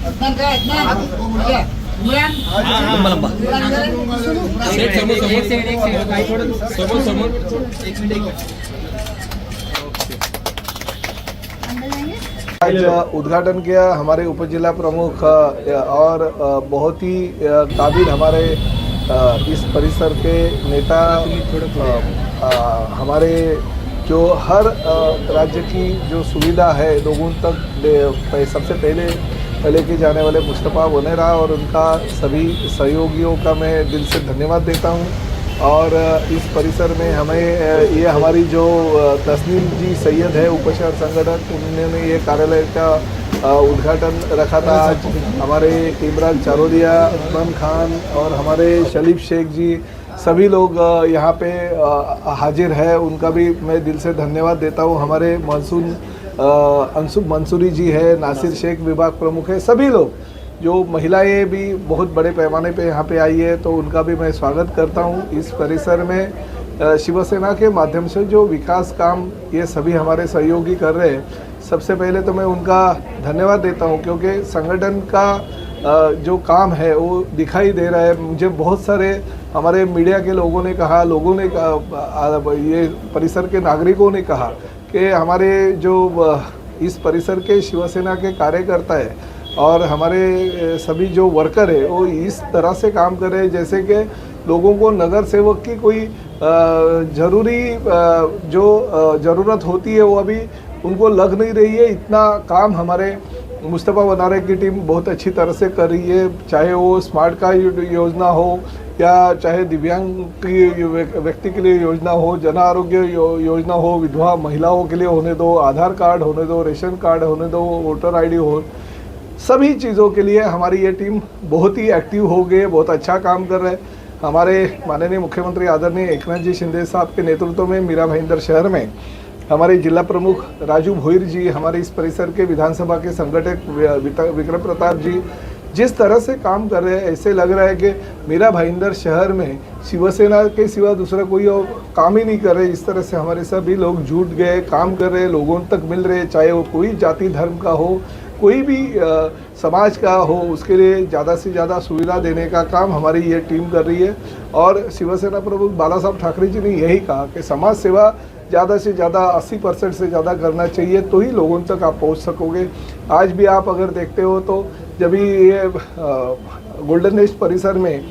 आज उद्घाटन किया हमारे उप जिला प्रमुख और बहुत ही काबिल हमारे इस परिसर के नेता हमारे जो हर राज्य की जो सुविधा है लोगों तक सबसे पहले लेके जाने वाले मुस्तफ़ा वनेरा और उनका सभी सहयोगियों का मैं दिल से धन्यवाद देता हूं। और इस परिसर में हमें ये हमारी जो तस्नीम जी सैयद है उपशहर संगठक, उन्होंने ये कार्यालय का उद्घाटन रखा था। आज हमारे इमरान चारोदिया, उस्मान खान और हमारे शलीफ शेख जी सभी लोग यहाँ पे हाजिर है, उनका भी मैं दिल से धन्यवाद देता हूँ। हमारे अंशुब मंसूरी जी है, नासिर शेख विभाग प्रमुख है, सभी लोग जो महिलाएं भी बहुत बड़े पैमाने पे यहाँ पे आई है, तो उनका भी मैं स्वागत करता हूँ। इस परिसर में शिवसेना के माध्यम से जो विकास काम ये सभी हमारे सहयोगी कर रहे हैं, सबसे पहले तो मैं उनका धन्यवाद देता हूँ, क्योंकि संगठन का जो काम है वो दिखाई दे रहा है। मुझे बहुत सारे हमारे मीडिया के लोगों ने कहा, ये परिसर के नागरिकों ने कहा कि हमारे जो इस परिसर के शिवसेना के कार्यकर्ता है और हमारे सभी जो वर्कर है वो इस तरह से काम कर रहे हैं जैसे कि लोगों को नगर सेवक की कोई ज़रूरी जो ज़रूरत होती है वो अभी उनको लग नहीं रही है। इतना काम हमारे मुस्तफ़ा वनारे की टीम बहुत अच्छी तरह से कर रही है, चाहे वो स्मार्ट कार्ड योजना हो या चाहे दिव्यांग की व्यक्ति के लिए योजना हो, जन आरोग्य योजना हो, विधवा महिलाओं के लिए होने दो, आधार कार्ड होने दो, रेशन कार्ड होने दो, वोटर आईडी हो, सभी चीज़ों के लिए हमारी ये टीम बहुत ही एक्टिव हो गई, बहुत अच्छा काम कर रहे हैं। हमारे माननीय मुख्यमंत्री आदरणीय एकनाथ जी शिंदे साहब के नेतृत्व में मीरा भाईंदर शहर में हमारे जिला प्रमुख राजू भोईर जी, हमारे इस परिसर के विधानसभा के संगठक विक्रम प्रताप जी जिस तरह से काम कर रहे हैं, ऐसे लग रहा है कि मीरा भाईंदर शहर में शिवसेना के सिवा दूसरा कोई और काम ही नहीं कर रहे। इस तरह से हमारे सभी लोग जुट गए, काम कर रहे, लोगों तक मिल रहे, चाहे वो कोई जाति धर्म का हो, कोई भी समाज का हो, उसके लिए ज़्यादा से ज़्यादा सुविधा देने का काम हमारी ये टीम कर रही है। और शिवसेना प्रमुख बाला साहब ठाकरे जी ने यही कहा कि समाज सेवा ज़्यादा से ज़्यादा 80% से ज़्यादा करना चाहिए, तो ही लोगों तक आप पहुंच सकोगे। आज भी आप अगर देखते हो तो जब ये गोल्डन नेस्ट परिसर में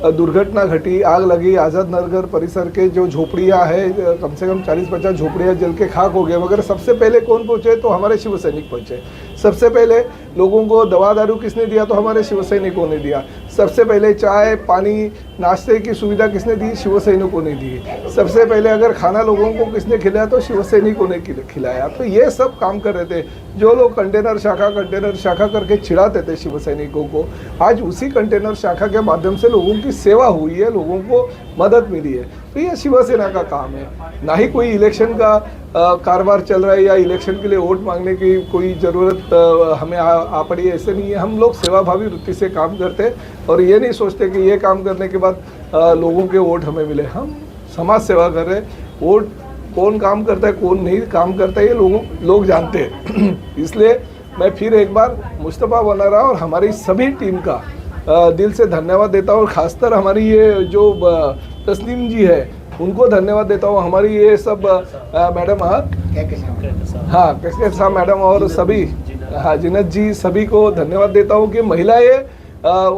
दुर्घटना घटी, आग लगी, आज़ाद नगर परिसर के जो झोपड़ियाँ है, कम से कम 40-50 झोपड़ियाँ जल के खाक हो गए, मगर सबसे पहले कौन पहुँचे तो हमारे शिव सैनिक पहुँचे। सबसे पहले लोगों को दवा दारू किसने दिया तो हमारे शिव सैनिकों ने दिया। सबसे पहले चाय पानी नाश्ते की सुविधा किसने दी, शिव सैनिकों ने दी। सबसे पहले अगर खाना लोगों को किसने खिलाया तो शिव सैनिकों ने खिलाया। तो ये सब काम कर रहे थे। जो लोग कंटेनर शाखा करके चिढ़ाते थे शिव सैनिकों को, आज उसी कंटेनर शाखा के माध्यम से लोगों की सेवा हुई है, लोगों को मदद मिली है। तो ये शिवसेना का काम है, ना ही कोई इलेक्शन का कारोबार चल रहा है या इलेक्शन के लिए वोट मांगने की कोई ज़रूरत हमें आ पड़ी है, ऐसे नहीं है। हम लोग सेवाभावी वृत्ति से काम करते हैं और ये नहीं सोचते कि ये काम करने के बाद लोगों के वोट हमें मिले। हम समाज सेवा कर रहे हैं। वोट कौन काम करता है कौन नहीं काम करता है ये लोग जानते हैं। इसलिए मैं फिर एक बार मुस्तफ़ा वनारा और हमारी सभी टीम का दिल से धन्यवाद देता हूँ। और ख़ासकर हमारी ये जो तस्नीम जी है उनको धन्यवाद देता हूँ। हमारी ये सब मैडम कैसा मैडम और सभी जिनत जी सभी को धन्यवाद देता हूँ कि महिलाएं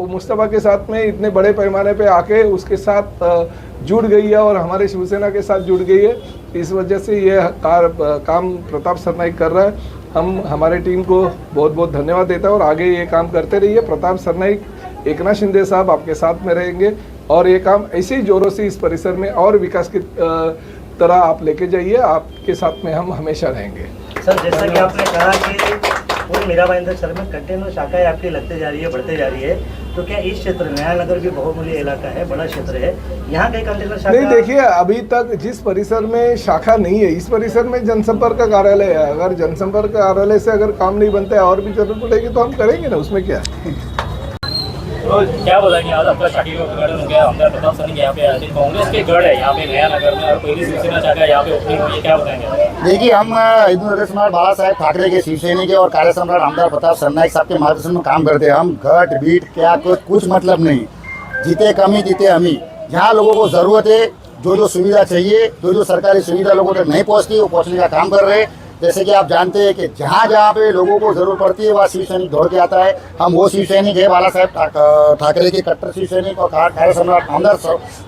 मुस्तफ़ा के साथ में इतने बड़े पैमाने पे आके उसके साथ जुड़ गई है और हमारे शिवसेना के साथ जुड़ गई है। इस वजह से ये काम प्रताप सरनाईक कर रहा है। हम हमारे टीम को बहुत बहुत धन्यवाद देता है और आगे ये काम करते रहिए। प्रताप सरनाईक, एकनाथ शिंदे साहब आपके साथ में रहेंगे और ये काम ऐसे ही जोरों से इस परिसर में और विकास की तरह आप लेके जाइए। आपके साथ में हम हमेशा रहेंगे। सर, जैसा कि आपने कहा कि पूरे मीरा भाईंदर शहर में कंटेनर शाखाएं आपकी लगते जा रही है, बढ़ते जा रही है, तो क्या इस क्षेत्र नया नगर भी बहुमूल्य इलाका है, बड़ा क्षेत्र है, यहाँ कई कंटेनर शाखा नहीं? देखिए, अभी तक जिस परिसर में शाखा नहीं है, इस परिसर में जनसंपर्क का कार्यालय है। अगर जनसंपर्क कार्यालय से अगर काम नहीं बनता है और भी जरूरत पड़ेगी तो हम करेंगे ना, उसमें क्या है। तो क्या बताएंगे आज आपका शाखा का उद्घाटन हो गया, आमदार प्रताप सर यहाँ पे आए थे, कांग्रेस के गढ़ है यहाँ पे नया नगर में और पहली शिवसेना शाखा यहाँ पे ओपनिंग हुई है, क्या बताएंगे? देखिए, हम हिंदू नरेश कुमार बाला साहेब ठाकरे के शिवसैनिक के और कार्य सम्राट आमदार प्रताप सरनाईक साहब के मार्गदर्शन में काम करते हैं। हम घट बीट क्या कुछ मतलब नहीं, जीते कमी जीते हमी। जहाँ लोगों को ज़रूरत है, जो सुविधा चाहिए, जो सरकारी सुविधा लोगों तक नहीं पहुँचती, वो पहुँचने का काम कर रहे हैं। जैसे कि आप जानते हैं कि जहाँ जहाँ पे लोगों को ज़रूरत पड़ती है वहाँ शिव सैनिक दौड़ के आता है। हम वो शिव सैनिक है, बाला साहेब ठाकरे के कट्टर शिव सैनिक और कार्य सम्राट आमदार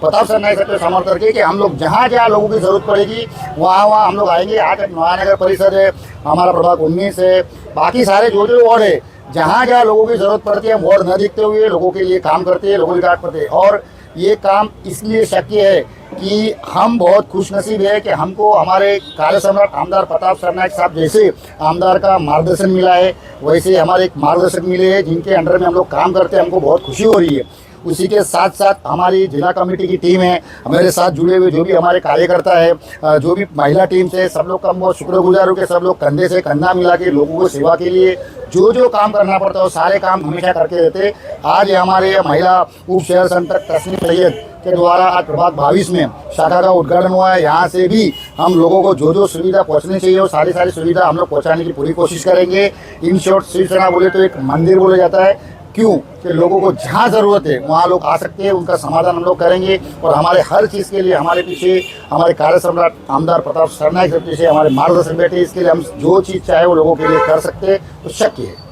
प्रताप सरनाईक साहब के समर्थन करके कि हम लोग जहाँ जहाँ लोगों की ज़रूरत पड़ेगी वहाँ हम लोग आएंगे। आज नवानगर परिषद है, हमारा प्रभाग 19 है, बाकी सारे जो वार्ड है, जहाँ जहाँ लोगों की ज़रूरत पड़ती है हम वार्ड न दिखते हुए लोगों के लिए काम करते हैं, लोगों की गांठ पड़ते हैं। और ये काम इसलिए शक्य है कि हम बहुत खुशनसीब है कि हमको हमारे कार्य सम्राट आमदार प्रताप सरनाईक साहब जैसे आमदार का मार्गदर्शन मिला है, वैसे हमारे एक मार्गदर्शक मिले हैं जिनके अंडर में हम लोग काम करते हैं। हमको बहुत खुशी हो रही है। उसी के साथ साथ हमारी जिला कमेटी की टीम है, हमारे साथ जुड़े हुए जो भी हमारे कार्यकर्ता है, जो भी महिला टीम से, सब लोग का हम बहुत शुक्रगुजार हो के सब लोग कंधे से कंधा मिला के लोगों को सेवा के लिए जो काम करना पड़ता है वो सारे काम हमेशा करके रहते। आज हमारे महिला उप शहर संतक तस्नीम सैयद के द्वारा आज प्रभाग 22 में शाखा का उद्घाटन हुआ है। यहाँ से भी हम लोगों को जो सुविधा पहुँचनी चाहिए वो सारी सुविधा हम लोग पहुँचाने की पूरी कोशिश करेंगे। इन शॉर्ट शिवसेना बोले तो एक मंदिर बोला जाता है, क्यों कि लोगों को जहाँ ज़रूरत है वहाँ लोग आ सकते हैं, उनका समाधान हम लोग करेंगे। और हमारे हर चीज़ के लिए हमारे पीछे हमारे कार्य सम्राट आमदार प्रताप सरनाईक के पीछे हमारे मार्गदर्शन बैठे। इसके लिए हम जो चीज़ चाहे वो लोगों के लिए कर सकते हैं, तो शक्य है।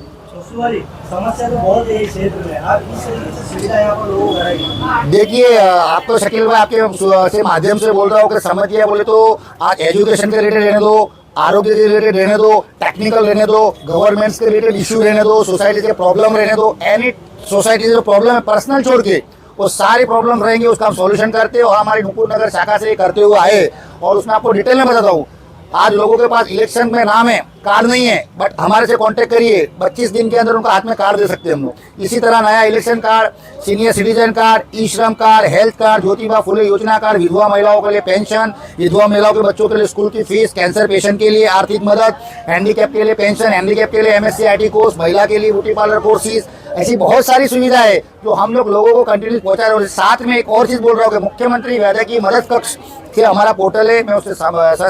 समस्या तो बहुत है इस क्षेत्र में, आप इस तरीके से सुविधा यहाँ पर लोगों को कराएंगे? देखिए, आप तो शकील भाई आपके से माध्यम से बोल रहा हूँ कि समझिए बोले तो आज एजुकेशन के रिलेटेड रहने दो, आरोग्य के रिलेटेड रहने दो, टेक्निकल रहने दो, गवर्नमेंट्स के रिलेटेड इशू रहने दो, सोसाइटी के प्रॉब्लम रहने दो, एनी सोसाइटी जो प्रॉब्लम है पर्सनल छोड़ के वो सारी प्रॉब्लम रहेंगे, उसका हम सॉल्यूशन करते हैं। और हमारी नुपुर नगर शाखा से करते हुए आए। और उसमें आपको डिटेल में बताता हूँ, आज लोगों के पास इलेक्शन में नाम है, कार्ड नहीं है, बट हमारे से कांटेक्ट करिए, 25 दिन के अंदर उनका हाथ में कार्ड दे सकते हैं हम लोग। इसी तरह नया election card, senior citizen card, e Shram card, health card, Jyotiba Phule योजना कार्ड, विधवा महिलाओं के लिए पेंशन, विधवा महिलाओं के बच्चों के लिए स्कूल की फीस, कैंसर पेशेंट के लिए आर्थिक मदद, हैंडीकैप के लिए पेंशन, हैंडीकैप के लिए MSc IT कोर्स, महिला के लिए ब्यूटी पार्लर कोर्सेज, ऐसी बहुत सारी सुविधा है जो हम लोगों को कंटिन्यू पहुंचा रहे हैं। साथ में एक और चीज़ बोल रहा हूँ कि मुख्यमंत्री वैद्यकीय मदद कक्ष के हमारा पोर्टल है, मैं उससे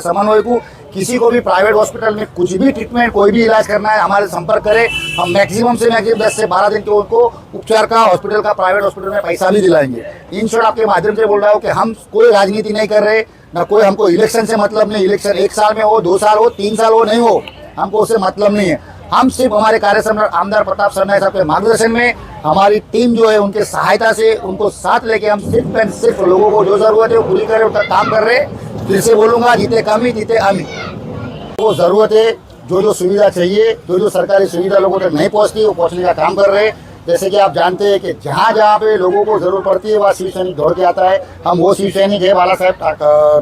समन्वयक हूँ। किसी को भी प्राइवेट हॉस्पिटल में कुछ भी ट्रीटमेंट, कोई भी इलाज करना है, हमारे संपर्क करें। हम मैक्सिमम से मैक्सिमम 10 से 12 दिन के उनको उपचार का हॉस्पिटल का, प्राइवेट हॉस्पिटल में पैसा भी दिलाएंगे। इन शॉर्ट आपके माध्यम से बोल रहा हूँ कि हम कोई राजनीति नहीं कर रहे, ना कोई हमको इलेक्शन से मतलब नहीं। इलेक्शन 1 साल में हो, 2 साल हो, 3 साल हो, नहीं हो, हमको उससे मतलब नहीं है। हम सिर्फ हमारे कार्य सम्राट आमदार प्रताप सरनाईक साहब के मार्गदर्शन में, हमारी टीम जो है उनके सहायता से, उनको साथ लेके हम सिर्फ एंड सिर्फ लोगों को जो जरूरत है वो पूरी करें, उनका काम कर रहे। फिर से बोलूँगा, जीते कमी जीते अमी। वो ज़रूरत है, जो सुविधा चाहिए, जो सरकारी सुविधा लोगों तक नहीं पहुँचती, वो पहुँचने का काम कर रहे हैं। जैसे कि आप जानते हैं कि जहाँ जहाँ पे लोगों को ज़रूरत पड़ती है वहाँ शिव सैनिक दौड़ के आता है। हम वो शिव सैनिक है, बाला साहेब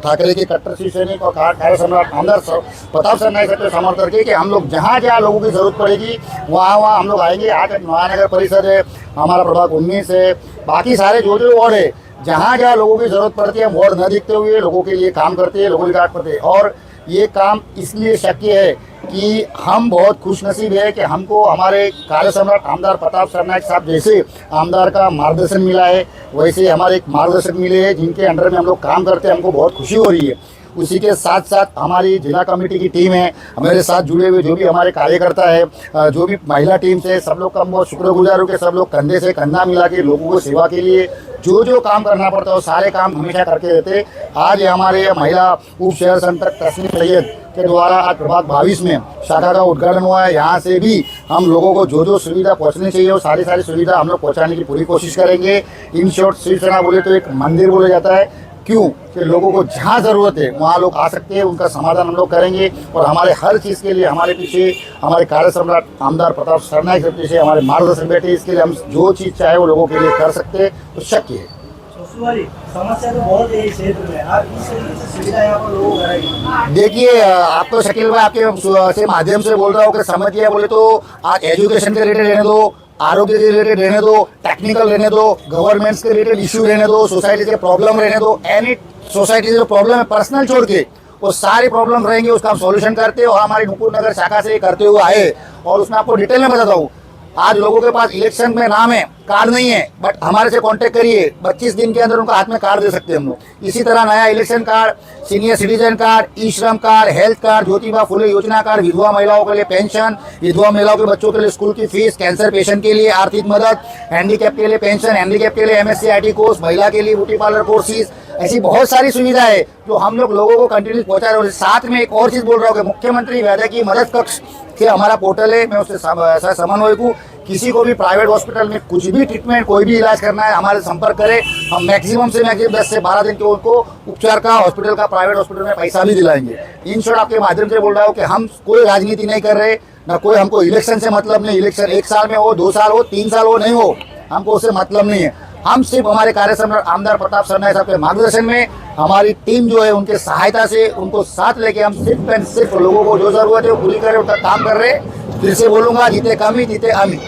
ठाकरे के कट्टर शिव सैनिक और कार्य सम्राट आमदार प्रताप सरनाईक साहब के समर्थन करके कि हम लोग जहाँ जहाँ लोगों की ज़रूरत पड़ेगी वहाँ हम लोग आएंगे। आज नवानगर परिषद है, हमारा प्रभाग 19 है, बाकी सारे जो वार्ड है, जहाँ जहाँ लोगों की ज़रूरत पड़ती है हम वार्ड न दिखते हुए लोगों के लिए काम करते हैं, लोगों की गांठ पड़ते हैं। और ये काम इसलिए शक्य है कि हम बहुत खुशनसीब है कि हमको हमारे कार्य सम्राट आमदार प्रताप सरनाईक साहब जैसे आमदार का मार्गदर्शन मिला है, वैसे हमारे एक मार्गदर्शक मिले हैं जिनके अंडर में हम लोग काम करते हैं। हमको बहुत खुशी हो रही है। उसी के साथ साथ हमारी जिला कमेटी की टीम है, हमारे साथ जुड़े हुए जो भी हमारे कार्यकर्ता है, जो भी महिला टीम से, सब लोग का हम बहुत शुक्रगुजार हो के सब लोग कंधे से कंधा मिला के लोगों को सेवा के लिए जो काम करना पड़ता है वो सारे काम हमेशा करके रहते। आज हमारे महिला उप शहर संतक तस्नीम सैयद के द्वारा आज प्रभाग 22 में शाखा का उद्घाटन हुआ है। यहाँ से भी हम लोगों को जो सुविधा पहुँचनी चाहिए वो सारी सुविधा हम लोग पहुँचाने की पूरी कोशिश करेंगे। इन शॉर्ट शिवसेना बोले तो एक मंदिर बोला जाता है, क्यों कि लोगों को जहाँ ज़रूरत है वहाँ लोग आ सकते हैं, उनका समाधान हम लोग करेंगे। और हमारे हर चीज़ के लिए हमारे पीछे हमारे कार्य सम्राट आमदार प्रताप सरनाईक के पीछे हमारे मार्गदर्शन बैठे। इसके लिए हम जो चीज़ चाहे वो लोगों के लिए कर सकते हैं, तो शक्य है। समस्या तो बहुत है इस क्षेत्र में, आप इस तरीके से सुविधा यहाँ पर लोगों को कराएंगे? देखिए, आप तो शकील भाई आपके से माध्यम से बोल रहा हूँ कि समझिए बोले तो आज एजुकेशन के रिलेटेड रहने दो, आरोग्य के रिलेटेड रहने दो, टेक्निकल रहने दो, गवर्नमेंट्स के रिलेटेड इशू रहने दो, सोसाइटी के प्रॉब्लम रहने दो, एनी सोसाइटी जो प्रॉब्लम है पर्सनल छोड़ के वो सारी प्रॉब्लम रहेंगे, उसका हम सॉल्यूशन करते हैं। और हमारी नुपुर नगर शाखा से करते हुए आए। और उसमें आपको डिटेल में बताता हूँ, आज लोगों के पास इलेक्शन में नाम है, कार्ड नहीं है, बट हमारे से कांटेक्ट करिए, 25 दिन के अंदर उनका हाथ में कार्ड दे सकते हैं हम लोग। इसी तरह नया election card, senior citizen card, e Shram card, health card, Jyotiba Phule योजना कार्ड, विधवा महिलाओं के लिए पेंशन, विधवा महिलाओं के बच्चों के लिए स्कूल की फीस, कैंसर पेशेंट के लिए आर्थिक मदद, हैंडीकैप के लिए पेंशन, हैंडीकैप के लिए MSc IT कोर्स, महिला के लिए ब्यूटी पार्लर कोर्सेज, ऐसी बहुत सारी सुविधा है जो हम लोगों को कंटिन्यू पहुंचा रहे हैं। साथ में एक और चीज बोल रहा हूँ कि मुख्यमंत्री वैद्यकीय मदद कक्ष से हमारा पोर्टल है, मैं उससे ऐसा समन्वयक हूँ। किसी को भी प्राइवेट हॉस्पिटल में कुछ भी ट्रीटमेंट, कोई भी इलाज करना है, हमारे संपर्क करें। हम मैक्सिमम से मैक्सिमम 10 से 12 दिन के उनको उपचार का हॉस्पिटल का, प्राइवेट हॉस्पिटल में पैसा भी दिलाएंगे। इन शॉर्ट आपके माध्यम से बोल रहा हूँ कि हम कोई राजनीति नहीं कर रहे, ना कोई हमको इलेक्शन से मतलब नहीं। इलेक्शन 1 साल में हो, 2 साल हो, 3 साल हो, नहीं हो, हमको उससे मतलब नहीं है। हम सिर्फ हमारे कार्य सम्राट आमदार प्रताप सरनाईक साहब के मार्गदर्शन में, हमारी टीम जो है उनके सहायता से, उनको साथ लेके हम सिर्फ एंड सिर्फ लोगों को जो जरूरत है वो पूरी करें, उनका काम कर रहे हैं। फिर से बोलूंगा, जीते कामी जीते आमी।